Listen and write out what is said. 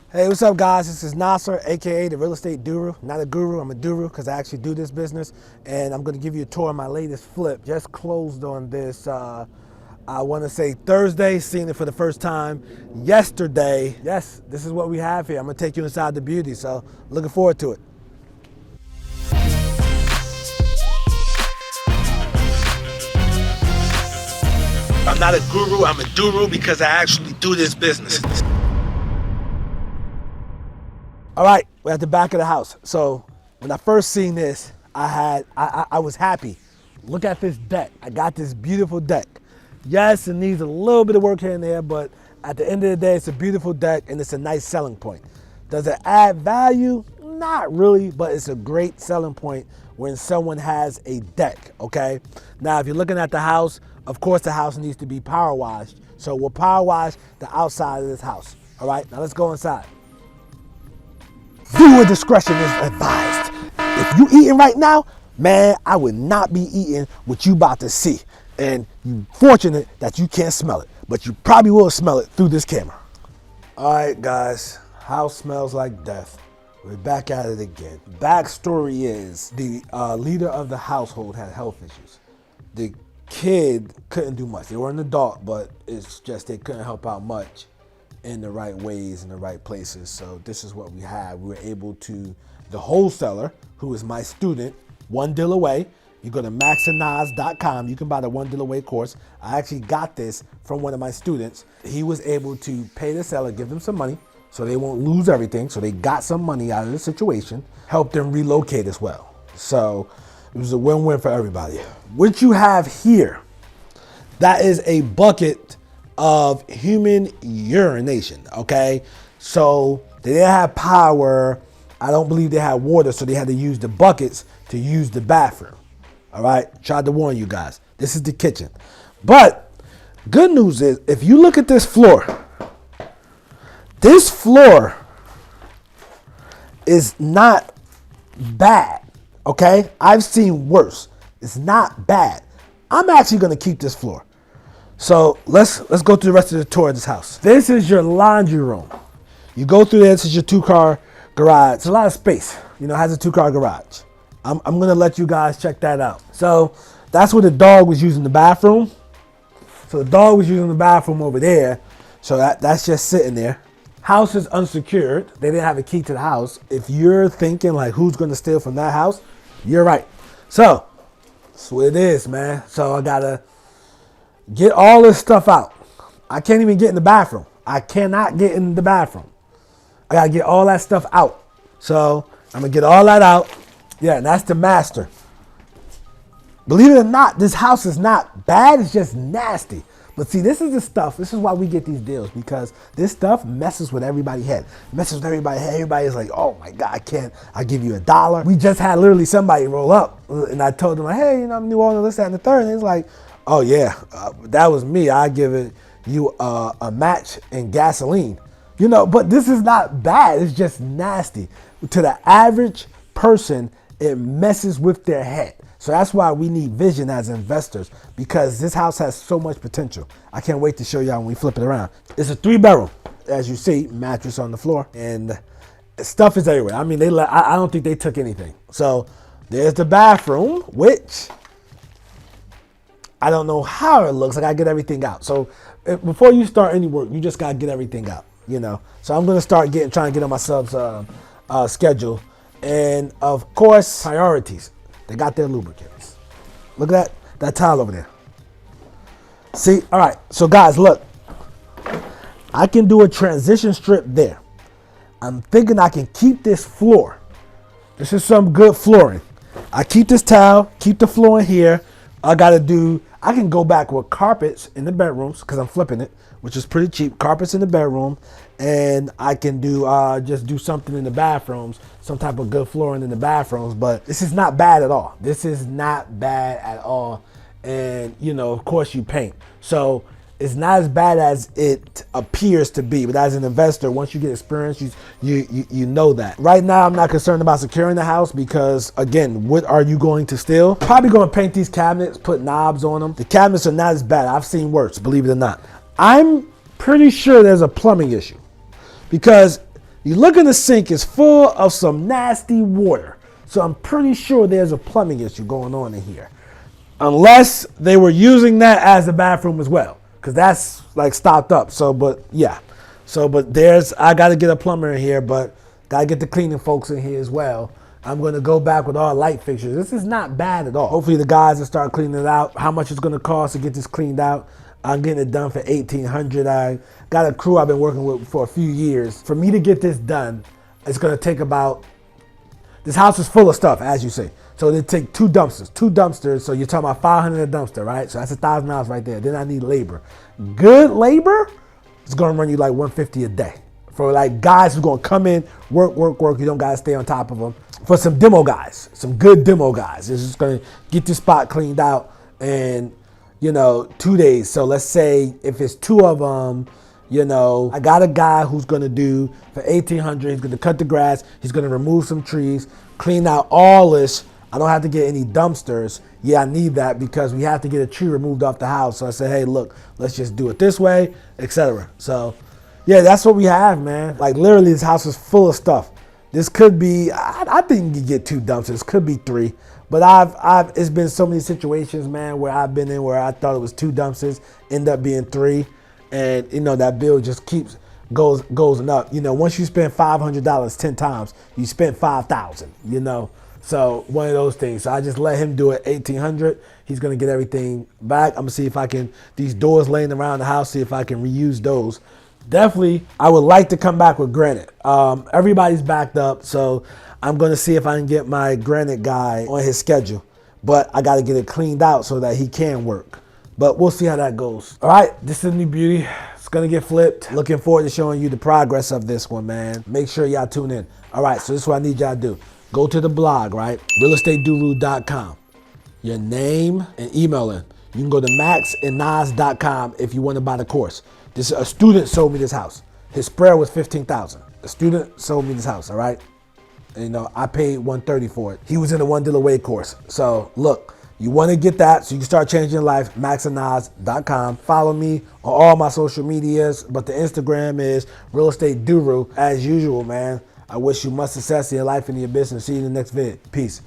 Hey, what's up, guys? This is Nasser, aka the Real Estate Doru. Not a guru, I'm a Doru because I actually do this business. And I'm going to give you a tour of my latest flip. Just closed on this, I want to say Thursday, seeing it for the first time yesterday. Yes, this is what we have here. I'm going to take you inside the beauty, so looking forward to it. I'm not a guru, I'm a Doru because I actually do this business. All right, we're at the back of the house. So when I first seen this, I was happy. Look at this deck. I got this beautiful deck. Yes, it needs a little bit of work here and there, but at the end of the day, it's a beautiful deck and it's a nice selling point. Does it add value? Not really, but it's a great selling point when someone has a deck, okay? Now, if you're looking at the house, of course the house needs to be power washed. So we'll power wash the outside of this house, all right? Now let's go inside. Viewer discretion is advised. If you eating right now, man, I would not be eating what you about to see. And you're fortunate that you can't smell it, but you probably will smell it through this camera. All right, guys, house smells like death. We're back at it again. Backstory is the leader of the household had health issues. The kid couldn't do much. They were an adult, but it's just they couldn't help out much in the right ways, in the right places. So this is what we had. We were able to, the wholesaler, who is my student, one deal away. You go to maxandnas.com, you can buy the one deal away course. I actually got this from one of my students. He was able to pay the seller, give them some money so they won't lose everything. So they got some money out of the situation, help them relocate as well. So it was a win-win for everybody. What you have here, that is a bucket of human urination, okay? So they didn't have power. I don't believe they had water, so they had to use the buckets to use the bathroom, all right? Tried to warn you guys. This is the kitchen. But good news is, if you look at this floor is not bad, okay? I've seen worse. It's not bad. I'm actually gonna keep this floor. So let's go through the rest of the tour of this house. This is your laundry room. You go through there, this is your 2-car garage. It's a lot of space, you know, it has a 2-car garage. I'm gonna let you guys check that out. So that's where the dog was using the bathroom. So the dog was using the bathroom over there. So that's just sitting there. House is unsecured. They didn't have a key to the house. If you're thinking like who's gonna steal from that house, you're right. So that's what it is, man. So I gotta get all this stuff out. I can't even get in the bathroom. I cannot get in the bathroom. I gotta get all that stuff out. So I'm gonna get all that out. Yeah, and that's the master. Believe it or not, this house is not bad, it's just nasty. But see, this is the stuff, this is why we get these deals, because this stuff messes with everybody's head. Messes with everybody's head. Everybody's like, oh my God, I'll give you $1. We just had literally somebody roll up and I told them like, hey, you know, I'm New Orleans, this, that, and the third. And it's like, oh yeah, that was me. I give it you a match and gasoline, you know. But this is not bad. It's just nasty. To the average person, it messes with their head. So that's why we need vision as investors, because this house has so much potential. I can't wait to show y'all when we flip it around. It's a 3-bedroom, as you see, mattress on the floor, and stuff is everywhere. I mean, I don't think they took anything. So there's the bathroom, which I don't know how it looks. I gotta get everything out. So before you start any work, you just gotta get everything out, you know. So I'm gonna start trying to get on my subs schedule. And of course, priorities. They got their lubricants. Look at that tile over there. See, all right, so guys, look. I can do a transition strip there. I'm thinking I can keep this floor. This is some good flooring. I keep this tile, keep the floor in here. I can go back with carpets in the bedrooms because I'm flipping it, which is pretty cheap. Carpets in the bedroom, and I can just do something in the bathrooms, some type of good flooring in the bathrooms. But this is not bad at all. This is not bad at all. And you know, of course, you paint, so it's not as bad as it appears to be. But as an investor, once you get experience, you know that. Right now, I'm not concerned about securing the house because, again, what are you going to steal? Probably going to paint these cabinets, put knobs on them. The cabinets are not as bad. I've seen worse, believe it or not. I'm pretty sure there's a plumbing issue because You look in the sink, it's full of some nasty water. So I'm pretty sure there's a plumbing issue going on in here. Unless they were using that as a bathroom as well. Because that's like stopped up. So, but yeah. So, but I got to get a plumber in here, but got to get the cleaning folks in here as well. I'm going to go back with all light fixtures. This is not bad at all. Hopefully the guys will start cleaning it out. How much it's going to cost to get this cleaned out? I'm getting it done for $1,800. I got a crew I've been working with for a few years. For me to get this done, it's going to take about, this house is full of stuff, as you say. So they take two dumpsters. So you're talking about $500 a dumpster, right? So that's $1,000 right there. Then I need labor. Good labor, it's going to run you like $150 a day. For like guys who are going to come in, work. You don't got to stay on top of them. For some demo guys, some good demo guys. It's just going to get this spot cleaned out in, 2 days. So let's say if it's two of them, I got a guy who's going to do for $1,800. He's going to cut the grass. He's going to remove some trees, clean out all this. I don't have to get any dumpsters. Yeah, I need that because we have to get a tree removed off the house. So I said, hey, look, let's just do it this way, etc. So yeah, that's what we have, man. Like literally this house is full of stuff. This could be, I think you get 2 dumpsters, could be 3. But it's been so many situations, man, where I've been in where I thought it was 2 dumpsters, end up being 3. And that bill just goes up. Once you spend $500 10 times, you spend $5,000, So one of those things. So I just let him do it, $1,800. He's gonna get everything back. I'm gonna see if I can, these doors laying around the house, see if I can reuse those. Definitely, I would like to come back with granite. Everybody's backed up, so I'm going to see if I can get my granite guy on his schedule. But I got to get it cleaned out so that he can work. But we'll see how that goes. All right, this is New Beauty. It's going to get flipped. Looking forward to showing you the progress of this one, man. Make sure y'all tune in. All right, so this is what I need y'all to do. Go to the blog, right? RealEstateDoru.com. Your name and email in. You can go to maxandnas.com if you want to buy the course. A student sold me this house. His spread was $15,000. A student sold me this house, all right? And, I paid $130 for it. He was in the One Deal Away course. So look, you want to get that so you can start changing your life, maxandnas.com. Follow me on all my social medias, but the Instagram is Real Estate Doru. As usual, man, I wish you much success in your life and in your business. See you in the next vid. Peace.